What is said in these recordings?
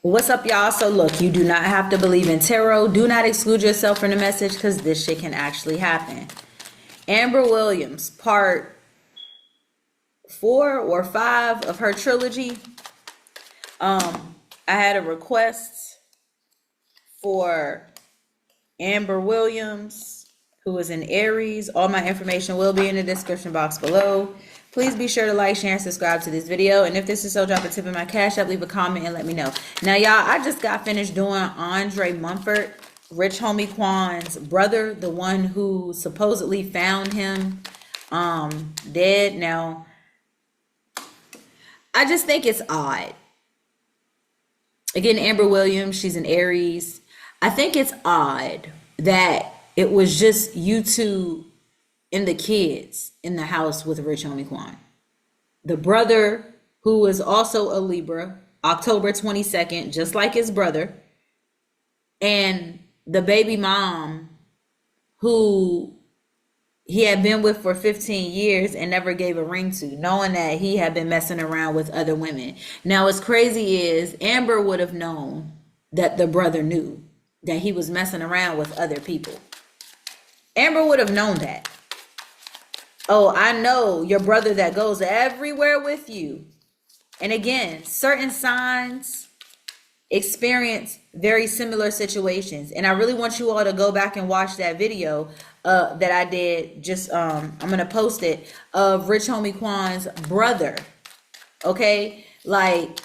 What's up, y'all? So look, you do not have to believe in tarot. Do not exclude yourself from the message because this shit can actually happen. Amber Williams, part 4 or 5 of her trilogy. I had a request for Amber Williams, who is an Aries. All my information will be in the description box below. Please be sure to like, share, and subscribe to this video. And if this is so, drop a tip in my Cash App, leave a comment, and let me know. Now, y'all, I just got finished doing Andre Mumford, Rich Homie Quan's brother, the one who supposedly found him dead. Now, I just think it's odd. Again, Amber Williams, she's an Aries. I think it's odd that it was just you two and the kids in the house with Rich Homie Quan. The brother, who was also a Libra, October 22nd, just like his brother. And the baby mom, who he had been with for 15 years and never gave a ring to, knowing that he had been messing around with other women. Now, what's crazy is Amber would have known that the brother knew that he was messing around with other people. Amber would have known that. Oh, I know your brother that goes everywhere with you. And again, certain signs experience very similar situations. And I really want you all to go back and watch that video that I did. Just I'm gonna post it, of Rich Homie Quan's brother. Okay, like,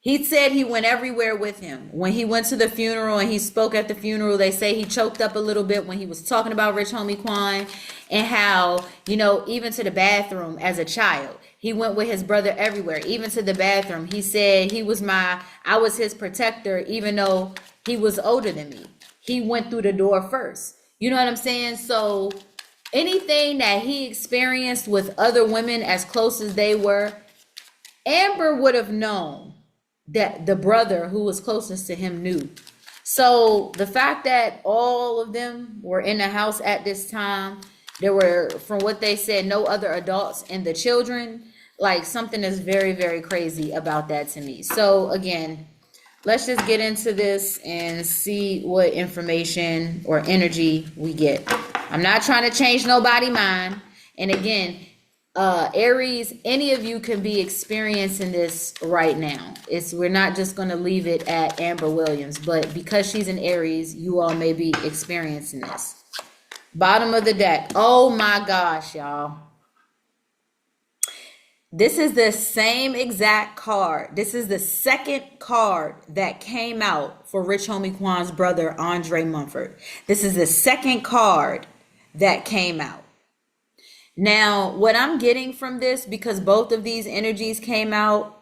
he said he went everywhere with him. When he went to the funeral and he spoke at the funeral, they say he choked up a little bit when he was talking about Rich Homie Quan, and how, you know, even to the bathroom as a child, he went with his brother everywhere, even to the bathroom. He said I was his protector, even though he was older than me. He went through the door first. You know what I'm saying? So anything that he experienced with other women as close as they were, Amber would have known that the brother who was closest to him knew. So the fact that all of them were in the house at this time, there were, from what they said, no other adults and the children, like, something is very, very crazy about that to me. So again, let's just get into this and see what information or energy we get. I'm not trying to change nobody's mind. And again, Aries, any of you can be experiencing this right now. We're not just going to leave it at Amber Williams, but because she's an Aries, you all may be experiencing this. Bottom of the deck. Oh my gosh, y'all. This is the same exact card. This is the second card that came out for Rich Homie Quan's brother, Andre Mumford. This is the second card that came out. Now, what I'm getting from this, because both of these energies came out,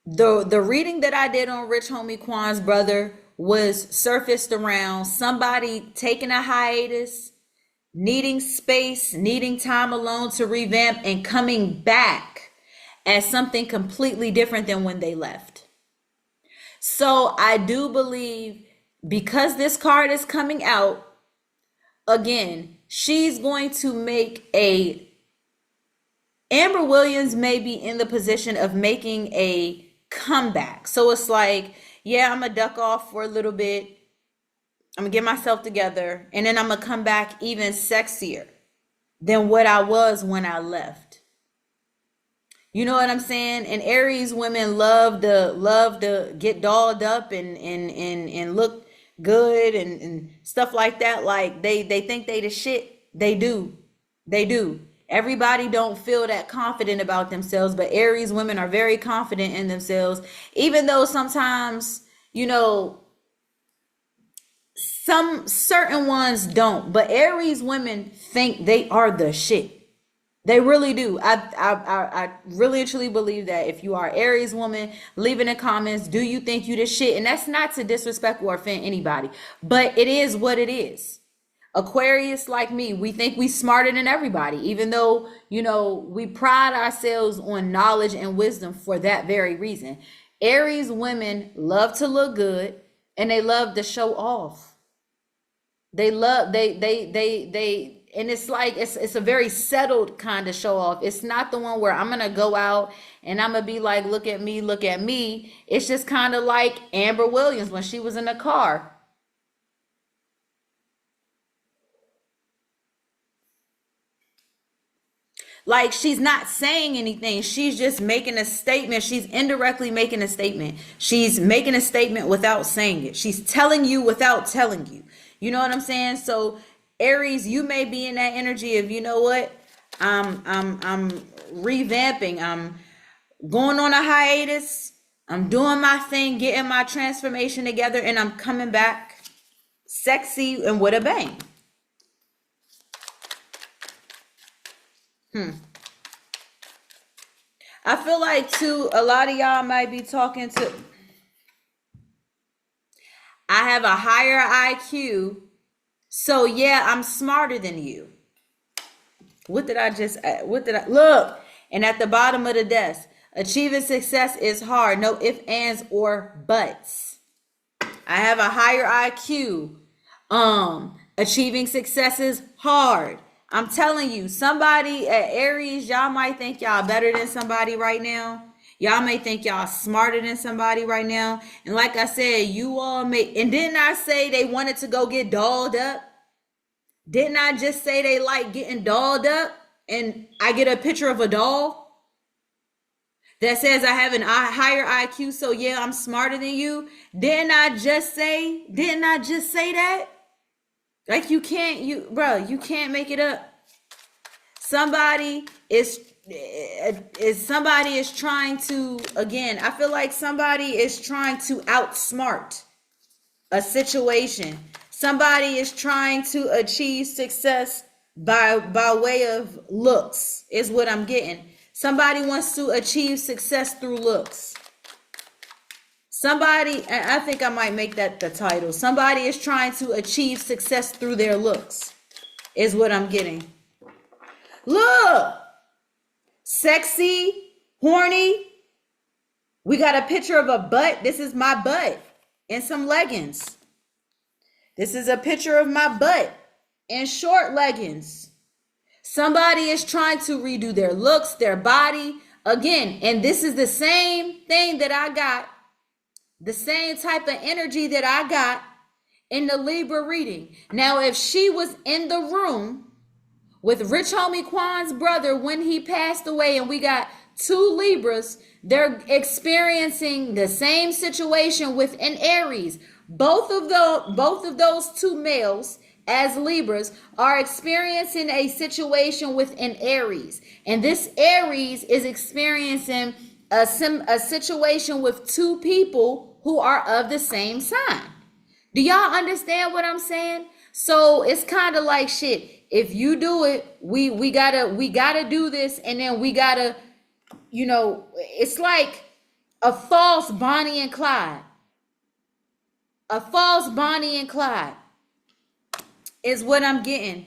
the reading that I did on Rich Homie Quan's brother was surfaced around somebody taking a hiatus, needing space, needing time alone to revamp, and coming back as something completely different than when they left. So I do believe, because this card is coming out, again, she's going to make Amber Williams may be in the position of making a comeback. So it's like, yeah, I'm gonna duck off for a little bit. I'm gonna get myself together, and then I'm gonna come back even sexier than what I was when I left. You know what I'm saying? And Aries women love to get dolled up and look good and stuff like that. Like, they think they the shit. They do. Everybody don't feel that confident about themselves, but Aries women are very confident in themselves, even though sometimes, you know, some certain ones don't. But Aries women think they are the shit. They really do. I really and truly believe that. If you are Aries woman, leave in the comments, do you think you the shit? And that's not to disrespect or offend anybody, but it is what it is. Aquarius, like me, we think we smarter than everybody, even though, you know, we pride ourselves on knowledge and wisdom for that very reason. Aries women love to look good, and they love to show off. They and it's like it's a very settled kind of show off. It's not the one where I'm gonna go out and I'm gonna be like, look at me, look at me. It's just kind of like Amber Williams when she was in the car. Like she's not saying anything. She's just making a statement. She's indirectly making a statement. She's making a statement without saying it. She's telling you without telling you. You know what I'm saying? So Aries, you may be in that energy of, you know what? I'm revamping. I'm going on a hiatus. I'm doing my thing, getting my transformation together, and I'm coming back sexy and with a bang. I feel like too, a lot of y'all might be talking to, I have a higher IQ, so yeah, I'm smarter than you. What did I, look, and at the bottom of the desk, achieving success is hard, no ifs, ands, or buts. I have a higher IQ. Achieving success is hard. I'm telling you, somebody at Aries, y'all might think y'all better than somebody right now. Y'all may think y'all smarter than somebody right now. And like I said, you all may, and didn't I say they wanted to go get dolled up? Didn't I just say they like getting dolled up? And I get a picture of a doll that says I have an higher IQ, so yeah, I'm smarter than you. Didn't I just say that? Like you can't, you can't make it up. Somebody is trying to, again, I feel like somebody is trying to outsmart a situation. Somebody is trying to achieve success by way of looks, is what I'm getting. Somebody wants to achieve success through looks. Somebody, I think I might make that the title. Somebody is trying to achieve success through their looks, is what I'm getting. Look, sexy, horny. We got a picture of a butt. This is my butt in some leggings. This is a picture of my butt in short leggings. Somebody is trying to redo their looks, their body. Again, and this is the same thing that I got. The same type of energy that I got in the Libra reading. Now, if she was in the room with Rich Homie Quan's brother when he passed away, and we got two Libras, they're experiencing the same situation with an Aries. Both of those two males as Libras are experiencing a situation with an Aries. And this Aries is experiencing a situation with two people who are of the same sign. Do y'all understand what I'm saying? So it's kind of like shit. If you do it, we gotta do this, and then we gotta, it's like a false Bonnie and Clyde. A false Bonnie and Clyde is what I'm getting.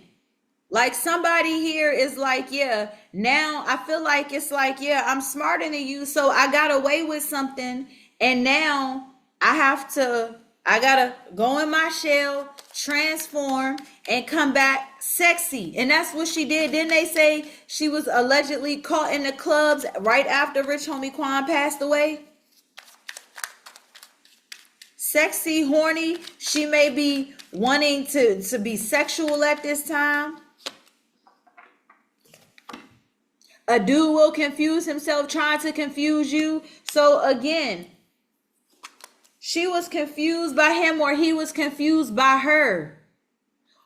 Like somebody here is like, yeah, now I feel like it's like, yeah, I'm smarter than you, so I got away with something, and now I gotta go in my shell, transform, and come back sexy. And that's what she did. Didn't they say she was allegedly caught in the clubs right after Rich Homie Quan passed away? Sexy, horny. She may be wanting to be sexual at this time. A dude will confuse himself trying to confuse you. So again, she was confused by him, or he was confused by her.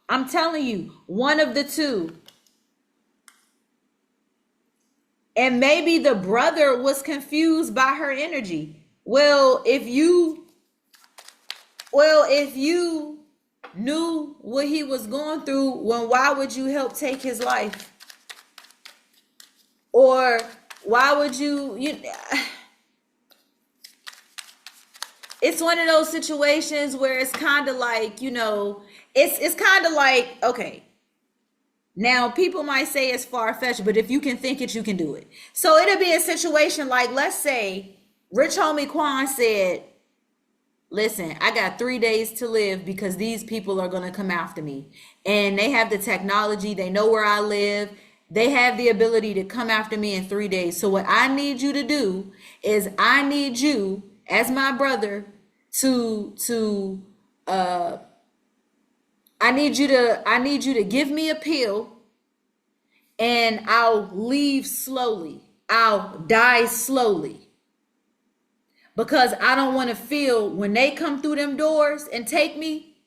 I'm telling you, one of the two. And maybe the brother was confused by her energy. Well, if you knew what he was going through, why would you help take his life? Or why would you it's one of those situations where it's kind of like, it's kind of like, okay, now people might say it's far-fetched, but if you can think it, you can do it. So it'll be a situation like, let's say Rich Homie Quan said, listen, I got 3 days to live because these people are going to come after me. And they have the technology, they know where I live. They have the ability to come after me in 3 days. So what I need you to do is I need you as my brother to I need you to give me a pill and I'll leave slowly. I'll die slowly. Because I don't want to feel when they come through them doors and take me,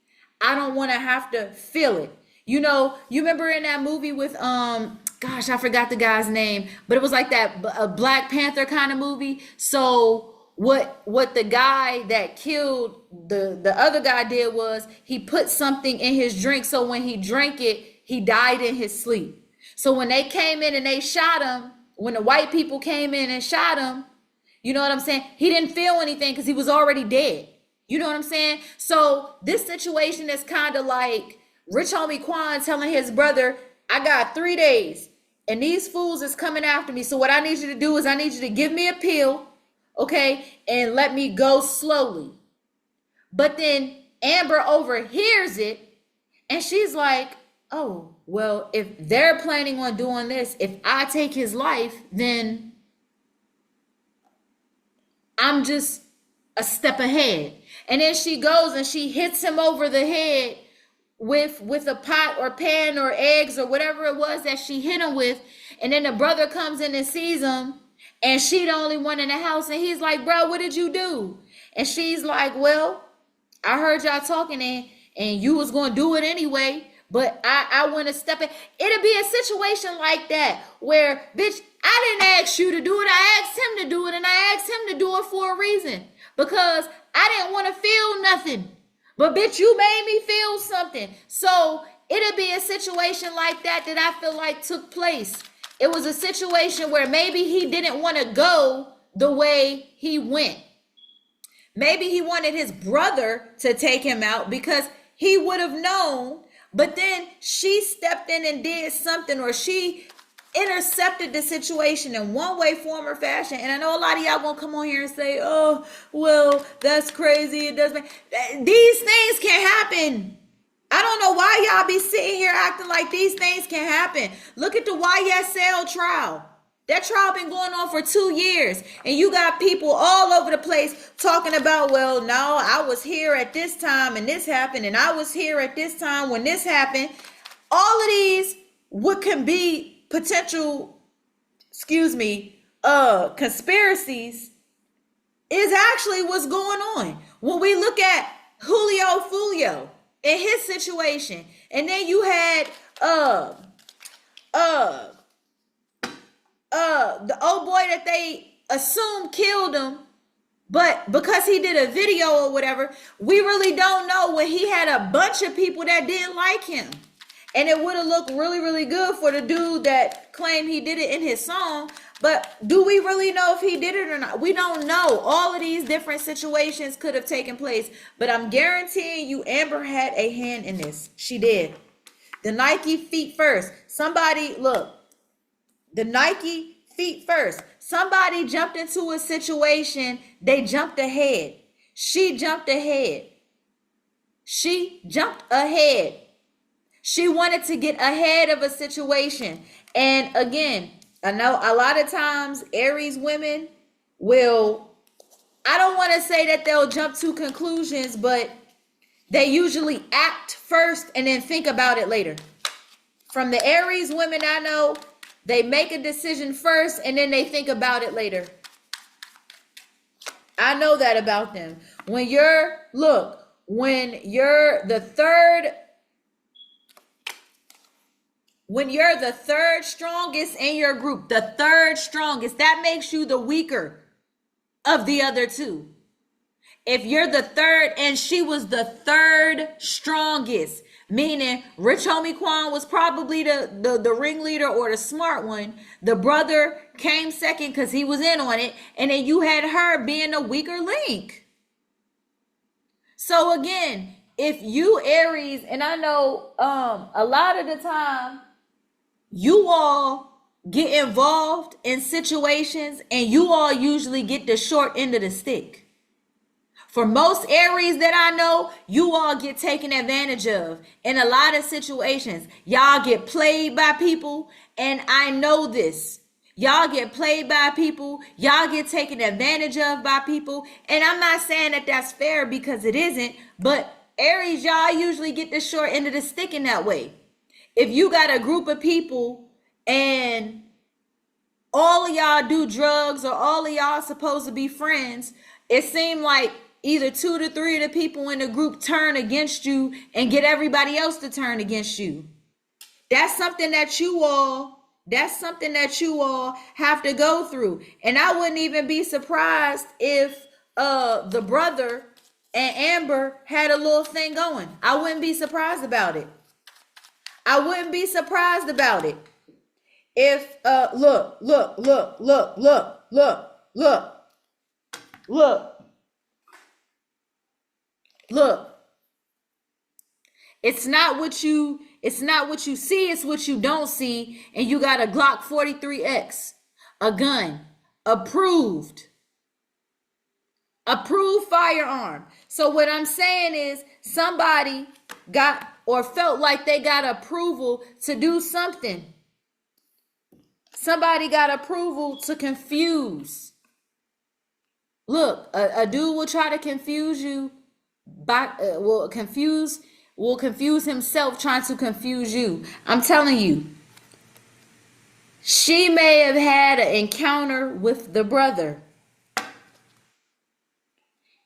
I don't want to have to feel it. You know, you remember in that movie with gosh, I forgot the guy's name, but it was like that a Black Panther kind of movie. So what the guy that killed the other guy did was he put something in his drink, so when he drank it, he died in his sleep. So when they came in and they shot him, when the white people came in and shot him, you know what I'm saying? He didn't feel anything because he was already dead. You know what I'm saying? So this situation is kind of like Rich Homie Quan telling his brother, I got 3 days and these fools is coming after me. So what I need you to do is I need you to give me a pill, okay, and let me go slowly. But then Amber overhears it and she's like, oh, well, if they're planning on doing this, if I take his life, then I'm just a step ahead. And then she goes and she hits him over the head with a pot or pan or eggs or whatever it was that she hit him with. And then the brother comes in and sees him and she the only one in the house. And he's like, bro, what did you do? And she's like, well, I heard y'all talking and you was going to do it anyway. But I want to step in. It'll be a situation like that where, bitch, I didn't ask you to do it. I asked him to do it, and I asked him to do it for a reason. Because I didn't want to feel nothing. But, bitch, you made me feel something. So it'll be a situation like that I feel like took place. It was a situation where maybe he didn't want to go the way he went. Maybe he wanted his brother to take him out because he would have known. But then she stepped in and did something, or she intercepted the situation in one way, form, or fashion. And I know a lot of y'all gonna come on here and say, oh, well, that's crazy. It doesn't. These things can happen. I don't know why y'all be sitting here acting like these things can happen. Look at the YSL trial. That trial been going on for 2 years. And you got people all over the place talking about, well, no, I was here at this time and this happened. And I was here at this time when this happened. All of these, what can be potential, conspiracies, is actually what's going on. When we look at Julio Fulio and his situation, and then you had the old boy that they assumed killed him, but because he did a video or whatever, we really don't know when he had a bunch of people that didn't like him. And it would have looked really, really good for the dude that claimed he did it in his song. But do we really know if he did it or not? We don't know. All of these different situations could have taken place. But I'm guaranteeing you Amber had a hand in this. She did. The Nike feet first. Somebody, look. The Nike feet first. Somebody jumped into a situation. They jumped ahead. She jumped ahead. She jumped ahead. She wanted to get ahead of a situation. And again, I know a lot of times Aries women will, I don't want to say that they'll jump to conclusions, but they usually act first and then think about it later. From the Aries women I know, they make a decision first and then they think about it later. I know that about them. When you're the third strongest in your group, the third strongest, that makes you the weaker of the other two. If you're the third and she was the third strongest, meaning Rich Homie Quan was probably the ringleader or the smart one. The brother came second because he was in on it. And then you had her being a weaker link. So again, if you Aries, and I know a lot of the time, you all get involved in situations and you all usually get the short end of the stick. For most Aries that I know, you all get taken advantage of in a lot of situations. Y'all get played by people, and I know this. Y'all get played by people. Y'all get taken advantage of by people. And I'm not saying that that's fair, because it isn't. But Aries, y'all usually get the short end of the stick in that way. If you got a group of people and all of y'all do drugs, or all of y'all supposed to be friends, it seemed like either 2 to 3 of the people in the group turn against you and get everybody else to turn against you. That's something that you all have to go through. And I wouldn't even be surprised if the brother and Amber had a little thing going. I wouldn't be surprised about it. If look. It's not what you see, it's what you don't see. And you got a Glock 43X, a gun, approved firearm. So what I'm saying is, somebody got or felt like they got approval to do something. Somebody got approval to confuse. Look, a dude will try to confuse you will confuse himself trying to confuse you. I'm telling you, she may have had an encounter with the brother.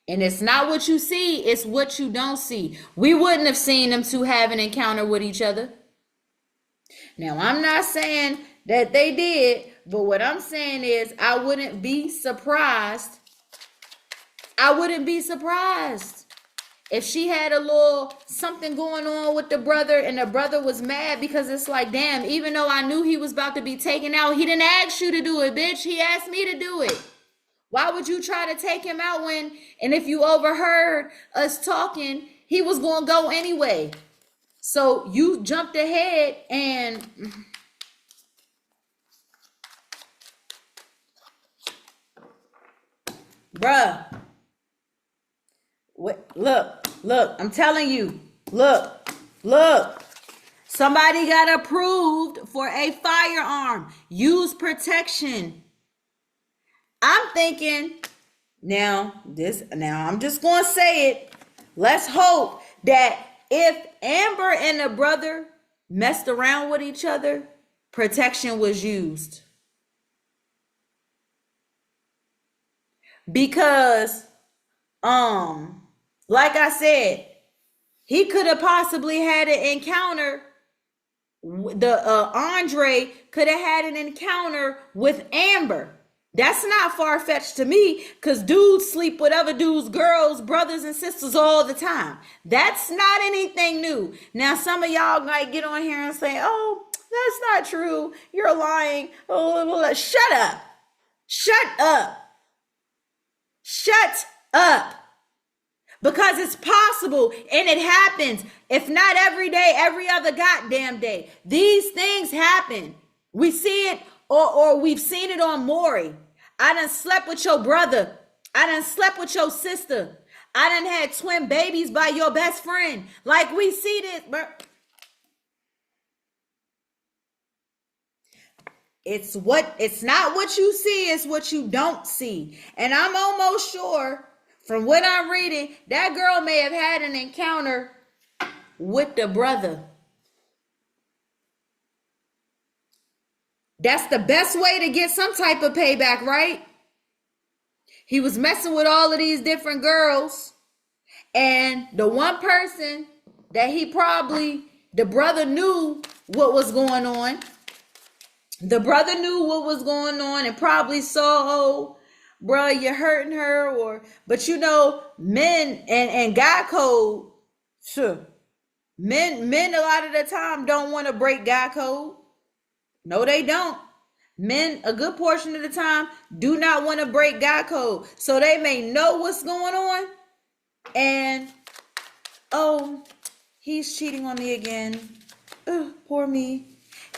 And it's not what you see, it's what you don't see. We wouldn't have seen them two have an encounter with each other. Now, I'm not saying that they did, but what I'm saying is, I wouldn't be surprised if she had a little something going on with the brother, and the brother was mad, because it's like, damn, even though I knew he was about to be taken out, he didn't ask you to do it, bitch. He asked me to do it. Why would you try to take him out and if you overheard us talking, he was going to go anyway. So you jumped ahead and... Bruh. Look, I'm telling you, look. Somebody got approved for a firearm. Use protection. I'm thinking, now I'm just going to say it. Let's hope that if Amber and the brother messed around with each other, protection was used. Because, like I said, he could have possibly had an encounter. Andre could have had an encounter with Amber. That's not far-fetched to me, because dudes sleep with other dudes, girls, brothers, and sisters all the time. That's not anything new. Now, some of y'all might get on here and say, oh, that's not true. You're lying. Oh, shut up. Because it's possible, and it happens. If not every day, every other goddamn day. These things happen. We see it, or we've seen it on Maury. I done slept with your brother. I done slept with your sister. I done had twin babies by your best friend. Like, we see this, bro. It's not what you see, it's what you don't see. And I'm almost sure, from what I'm reading, that girl may have had an encounter with the brother. That's the best way to get some type of payback, right? He was messing with all of these different girls. And the one person that the brother knew what was going on. The brother knew what was going on and probably saw, oh, bro, you're hurting her. But you know, men and guy code, sure. Men a lot of the time don't want to break guy code. No, they don't. Men, a good portion of the time, do not want to break guy code. So they may know what's going on. And, oh, he's cheating on me again. Poor me.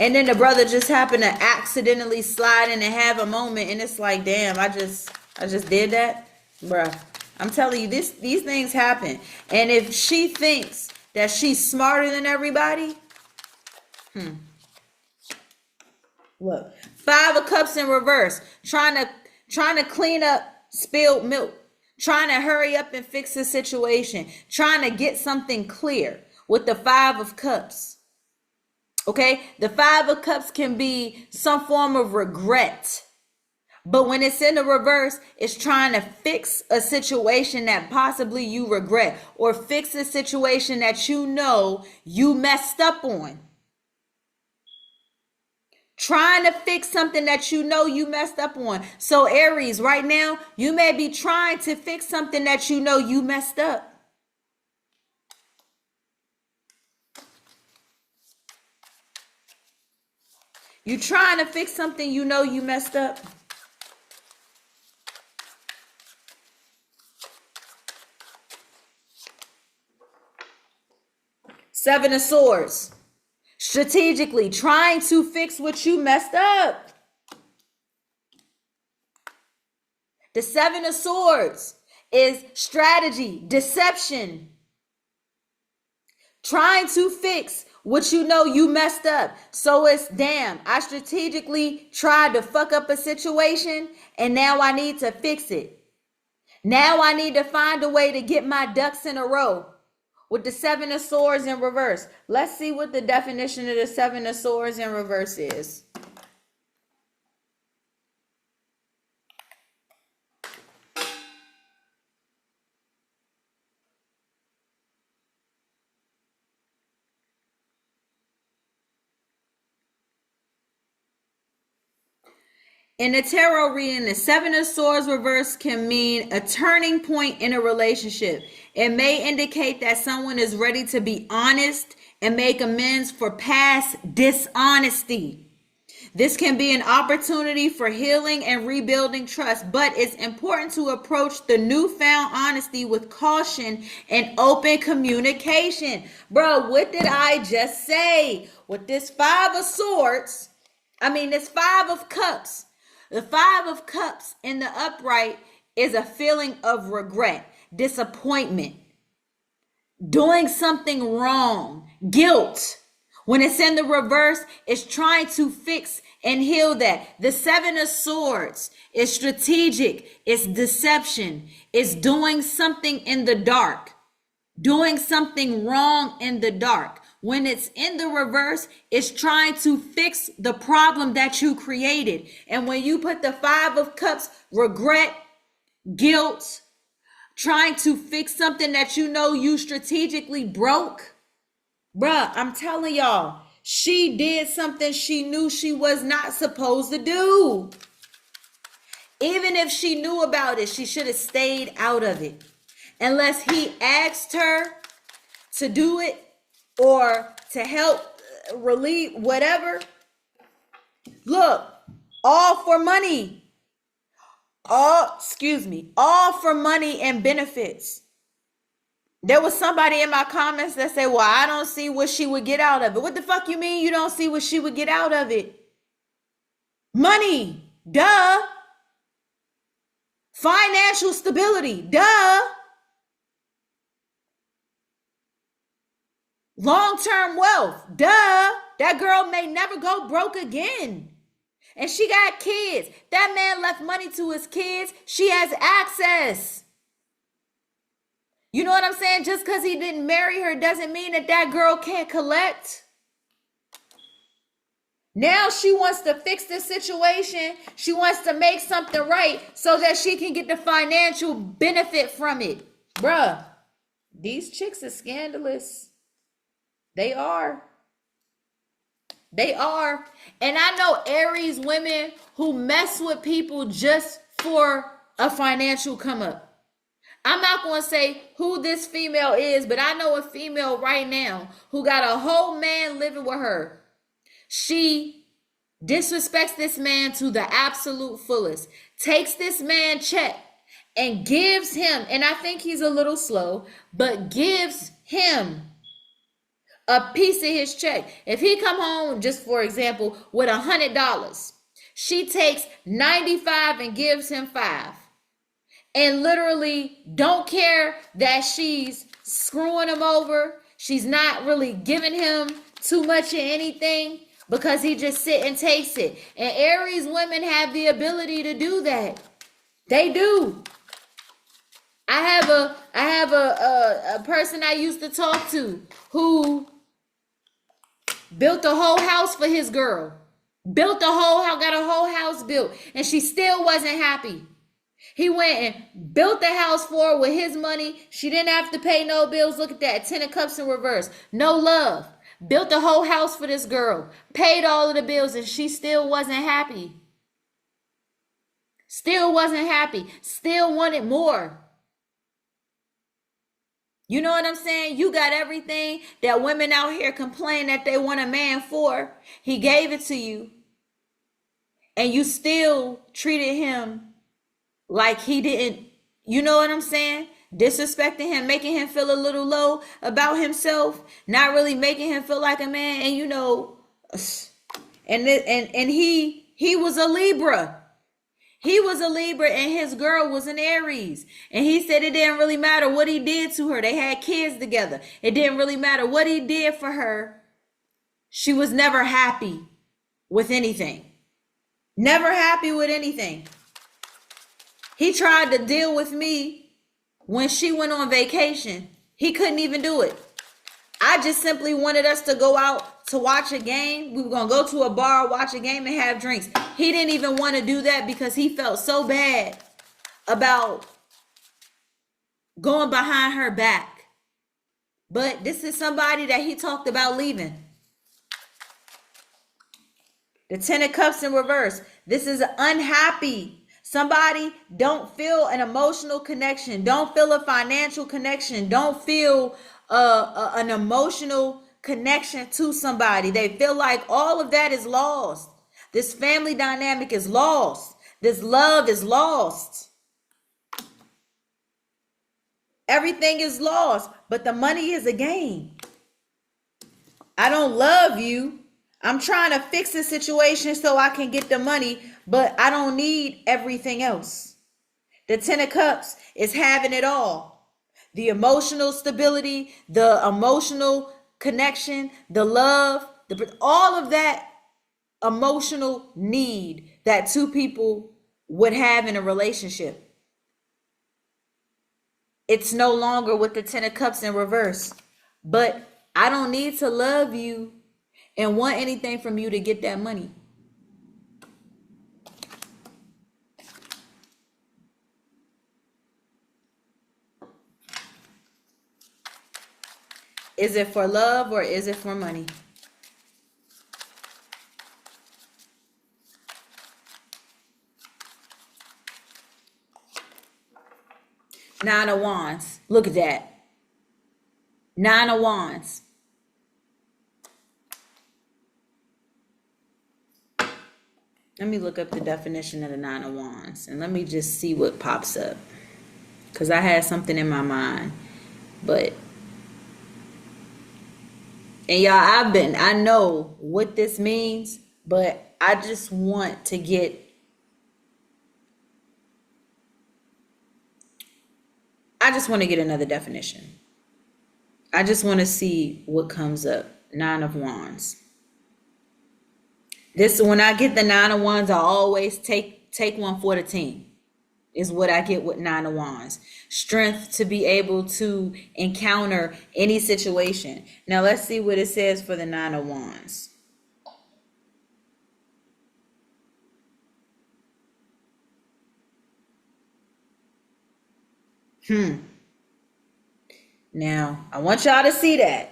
And then the brother just happened to accidentally slide in and have a moment. And it's like, damn, I just did that. Bruh. I'm telling you, these things happen. And if she thinks that she's smarter than everybody, look, 5 of Cups in reverse, trying to clean up spilled milk, trying to hurry up and fix the situation, trying to get something clear with the 5 of Cups. Okay, the 5 of Cups can be some form of regret. But when it's in the reverse, it's trying to fix a situation that possibly you regret, or fix a situation that you know you messed up on. Trying to fix something that you know you messed up on. So Aries, right now, you may be trying to fix something that you know you messed up. You trying to fix something you know you messed up. Seven of Swords. Strategically trying to fix what you messed up. The Seven of Swords is strategy, deception. Trying to fix what you know you messed up. So it's, damn, I strategically tried to fuck up a situation and now I need to fix it. Now I need to find a way to get my ducks in a row. With the Seven of Swords in reverse. Let's see what the definition of the Seven of Swords in reverse is. In the tarot reading, the Seven of Swords reverse can mean a turning point in a relationship. It may indicate that someone is ready to be honest and make amends for past dishonesty. This can be an opportunity for healing and rebuilding trust, but it's important to approach the newfound honesty with caution and open communication. Bro, what did I just say? With this this 5 of Cups. The 5 of Cups in the upright is a feeling of regret, disappointment, doing something wrong, guilt. When it's in the reverse, it's trying to fix and heal that. The Seven of Swords is strategic, it's deception, it's doing something in the dark, doing something wrong in the dark. When it's in the reverse, it's trying to fix the problem that you created. And when you put the 5 of Cups, regret, guilt, trying to fix something that you know you strategically broke, bruh, I'm telling y'all, she did something she knew she was not supposed to do. Even if she knew about it, she should have stayed out of it. Unless he asked her to do it or to help relieve whatever. Look, all for money. All for money and benefits. There was somebody in my comments that said, well, I don't see what she would get out of it. What the fuck you mean you don't see what she would get out of it? Money, duh. Financial stability, duh. Long-term wealth, duh. That girl may never go broke again. And she got kids. That man left money to his kids. She has access. You know what I'm saying? Just because he didn't marry her doesn't mean that that girl can't collect. Now she wants to fix the situation. She wants to make something right so that she can get the financial benefit from it. Bruh, these chicks are scandalous. They are. They are. And I know Aries women who mess with people just for a financial come up. I'm not going to say who this female is, but I know a female right now who got a whole man living with her. She disrespects this man to the absolute fullest, takes this man check and gives him, and I think he's a little slow, but gives him a piece of his check. If he come home, just for example, with $100, she takes 95 and gives him 5. and literally don't care that she's screwing him over. She's not really giving him too much of anything because he just sit and takes it. And Aries women have the ability to do that. They do. I have a person I used to talk to who built a whole house for his girl. Built a whole house, got a whole house built, and she still wasn't happy. He went and built the house for her with his money. She didn't have to pay no bills. Look at that. 10 of cups in reverse. No love. Built the whole house for this girl. Paid all of the bills, and she still wasn't happy. Still wasn't happy. Still wanted more. You know what I'm saying? You got everything that women out here complain that they want a man for. He gave it to you. And you still treated him like he didn't, you know what I'm saying? Disrespecting him, making him feel a little low about himself, not really making him feel like a man. And you know, and he was a Libra. He was a Libra and his girl was an Aries. And he said it didn't really matter what he did to her. They had kids together. It didn't really matter what he did for her. She was never happy with anything. Never happy with anything. He tried to deal with me when she went on vacation. He couldn't even do it. I just simply wanted us to go out to watch a game. We were going to go to a bar, watch a game, and have drinks. He didn't even want to do that because he felt so bad about going behind her back. But this is somebody that he talked about leaving. The 10 of cups in reverse. This is unhappy. Somebody don't feel an emotional connection. Don't feel a financial connection. Don't feel an emotional connection to somebody. They feel like all of that is lost. This family dynamic is lost. This love is lost. Everything is lost, but the money is a gain. I don't love you. I'm trying to fix the situation so I can get the money, but I don't need everything else. The 10 of cups is having it all. The emotional stability, the emotional connection, the love, all of that emotional need that two people would have in a relationship. It's no longer with the 10 of cups in reverse. But I don't need to love you and want anything from you to get that money. Is it for love or is it for money? Nine of Wands. Look at that. Nine of Wands. Let me look up the definition of the Nine of Wands and let me just see what pops up. Because I had something in my mind. But, and y'all, I know what this means, but I just want to get, another definition. I just want to see what comes up. Nine of Wands. This, when I get the Nine of Wands, I always take one for the team. Is what I get with Nine of Wands. Strength to be able to encounter any situation. Now let's see what it says for the Nine of Wands. Now, I want y'all to see that.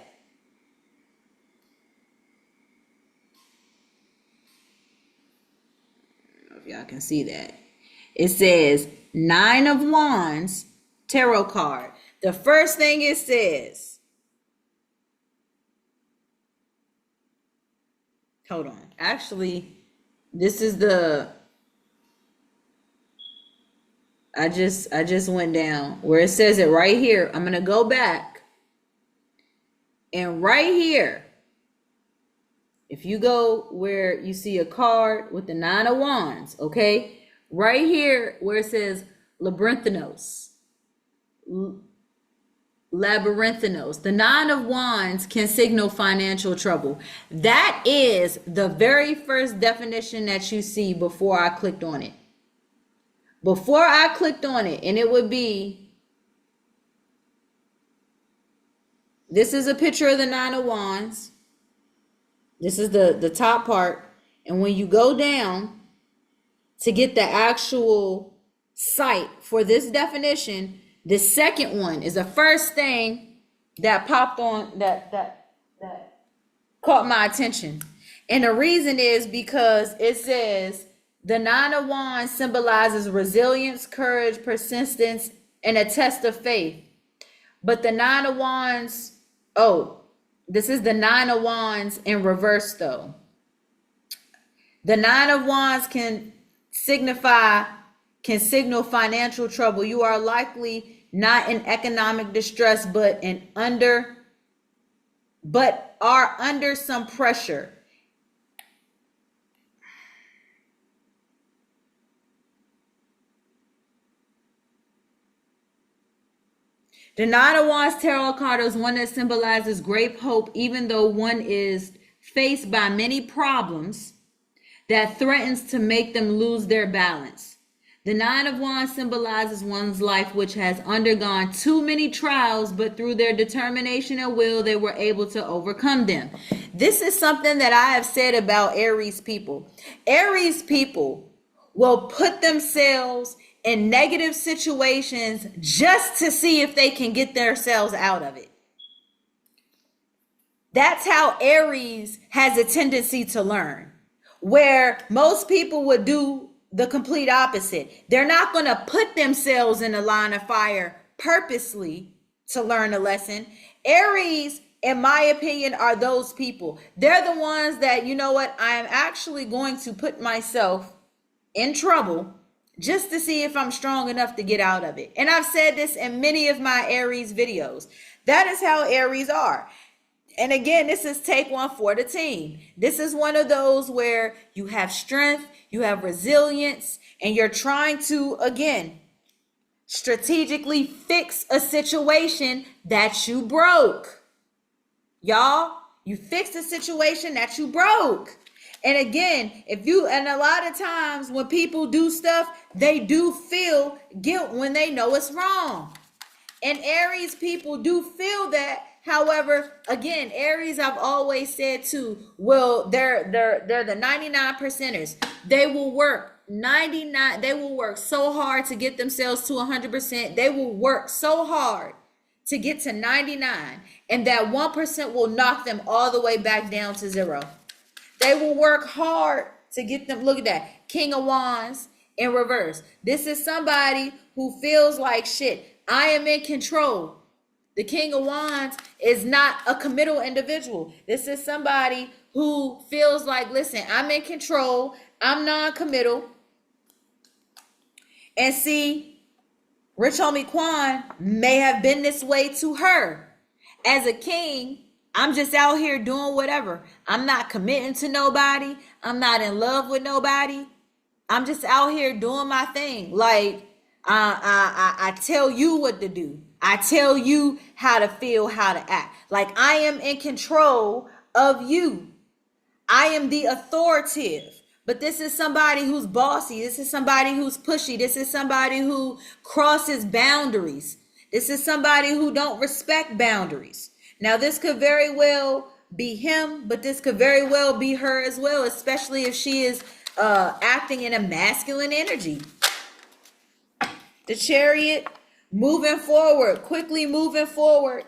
I don't know if y'all can see that. It says Nine of Wands tarot card. The first thing it says, hold on. Actually, this is the, I just went down where it says it right here. I'm going to go back. And right here, if you go where you see a card with the Nine of Wands, okay? Right here where it says labyrinthinos, labyrinthinos. The Nine of Wands can signal financial trouble. That is the very first definition that you see before I clicked on it. Before I clicked on it, and it would be, this is a picture of the Nine of Wands. This is the top part. And when you go down to get the actual site for this definition, the second one is the first thing that popped on, that caught my attention. And the reason is because it says the Nine of Wands symbolizes resilience, courage, persistence, and a test of faith. But the Nine of Wands, this is the Nine of Wands in reverse though. The Nine of Wands can signal financial trouble. You are likely not in economic distress, but are under some pressure. The Nine of Wands tarot card is one that symbolizes great hope, even though one is faced by many problems that threatens to make them lose their balance. The Nine of Wands symbolizes one's life, which has undergone too many trials, but through their determination and will, they were able to overcome them. This is something that I have said about Aries people. Aries people will put themselves in negative situations just to see if they can get themselves out of it. That's how Aries has a tendency to learn, where most people would do the complete opposite. They're not going to put themselves in a line of fire purposely to learn a lesson. Aries, in my opinion, are those people. They're the ones that, you know what, I am actually going to put myself in trouble just to see if I'm strong enough to get out of it. And I've said this in many of my Aries videos. That is how Aries are. And again, this is take one for the team. This is one of those where you have strength, you have resilience, and you're trying to, again, strategically fix a situation that you broke. Y'all, you fixed a situation that you broke. And again, and a lot of times when people do stuff, they do feel guilt when they know it's wrong. And Aries people do feel that. However, again, Aries, I've always said too, they're the 99 percenters. They will work 99. They will work so hard to get themselves to 100%. They will work so hard to get to 99. And that 1% will knock them all the way back down to 0. They will work hard to get them. Look at that. King of Wands in reverse. This is somebody who feels like, shit, I am in control. The King of Wands is not a committal individual. This is somebody who feels like, listen, I'm in control. I'm non-committal. And see, Rich Homie Quan may have been this way to her. As a king, I'm just out here doing whatever. I'm not committing to nobody. I'm not in love with nobody. I'm just out here doing my thing. Like, I tell you what to do. I tell you how to feel, how to act. Like, I am in control of you. I am the authoritative. But this is somebody who's bossy. This is somebody who's pushy. This is somebody who crosses boundaries. This is somebody who don't respect boundaries. Now, this could very well be him, but this could very well be her as well, especially if she is acting in a masculine energy. The Chariot, moving forward, quickly moving forward.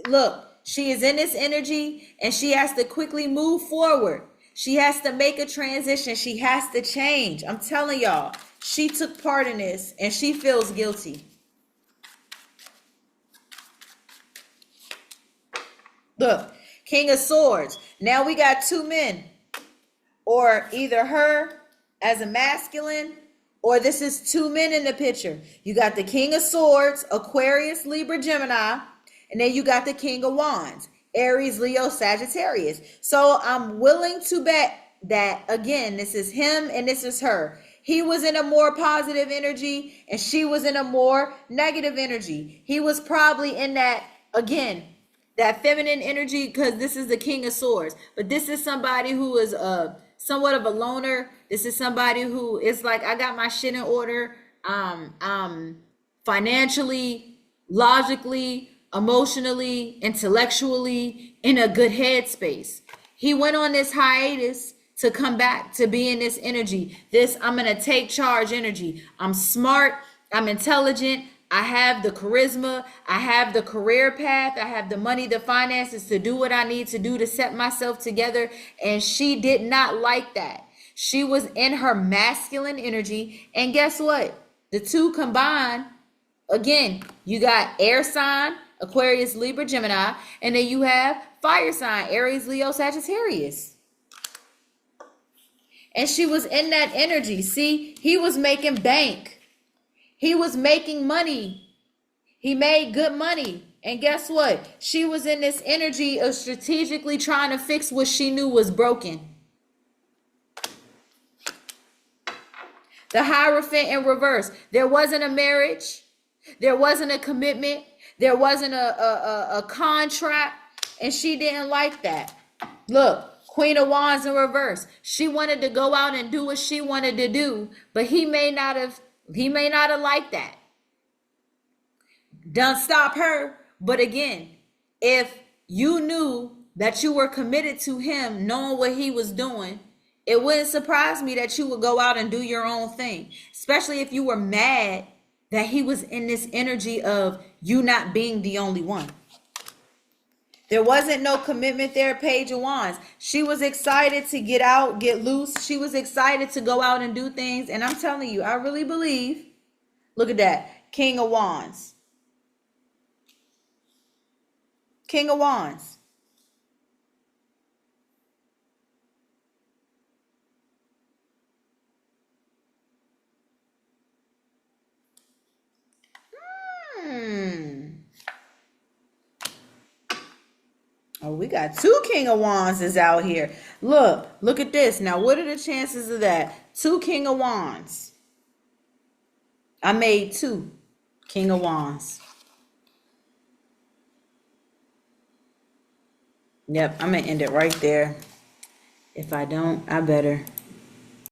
Look, she is in this energy and she has to quickly move forward. She has to make a transition. She has to change. I'm telling y'all, she took part in this and she feels guilty. Look, King of Swords. Now we got two men, or either her as a masculine, or this is two men in the picture. You got the King of Swords, Aquarius, Libra, Gemini, and then you got the King of Wands, Aries, Leo, Sagittarius. So I'm willing to bet that, again, this is him and this is her. He was in a more positive energy and she was in a more negative energy. He was probably in that, again, that feminine energy, because this is the King of Swords. But this is somebody who is somewhat of a loner. This is somebody who is like, I got my shit in order. Financially, logically, emotionally, intellectually, in a good headspace. He went on this hiatus to come back to be in this energy. This I'm going to take charge energy. I'm smart. I'm intelligent. I have the charisma. I have the career path. I have the money, the finances to do what I need to do to set myself together. And she did not like that. She was in her masculine energy. And guess what? The two combined, again, you got air sign, Aquarius, Libra, Gemini, and then you have fire sign, Aries, Leo, Sagittarius. And she was in that energy. See, he was making bank. He was making money. He made good money. And guess what? She was in this energy of strategically trying to fix what she knew was broken. The Hierophant in reverse. There wasn't a marriage. There wasn't a commitment. There wasn't a contract. And she didn't like that. Look, Queen of Wands in reverse. She wanted to go out and do what she wanted to do, but he may not have liked that. Don't stop her. But again, if you knew that you were committed to him, knowing what he was doing, it wouldn't surprise me that you would go out and do your own thing, especially if you were mad that he was in this energy of you not being the only one. There wasn't no commitment there, Page of Wands. She was excited to get out, get loose. She was excited to go out and do things. And I'm telling you, I really believe, look at that, King of Wands. King of Wands. Oh, we got two King of Wands is out here. Look at this. Now, what are the chances of that? Two King of Wands. I made two King of Wands. Yep, I'm going to end it right there. If I don't, I better.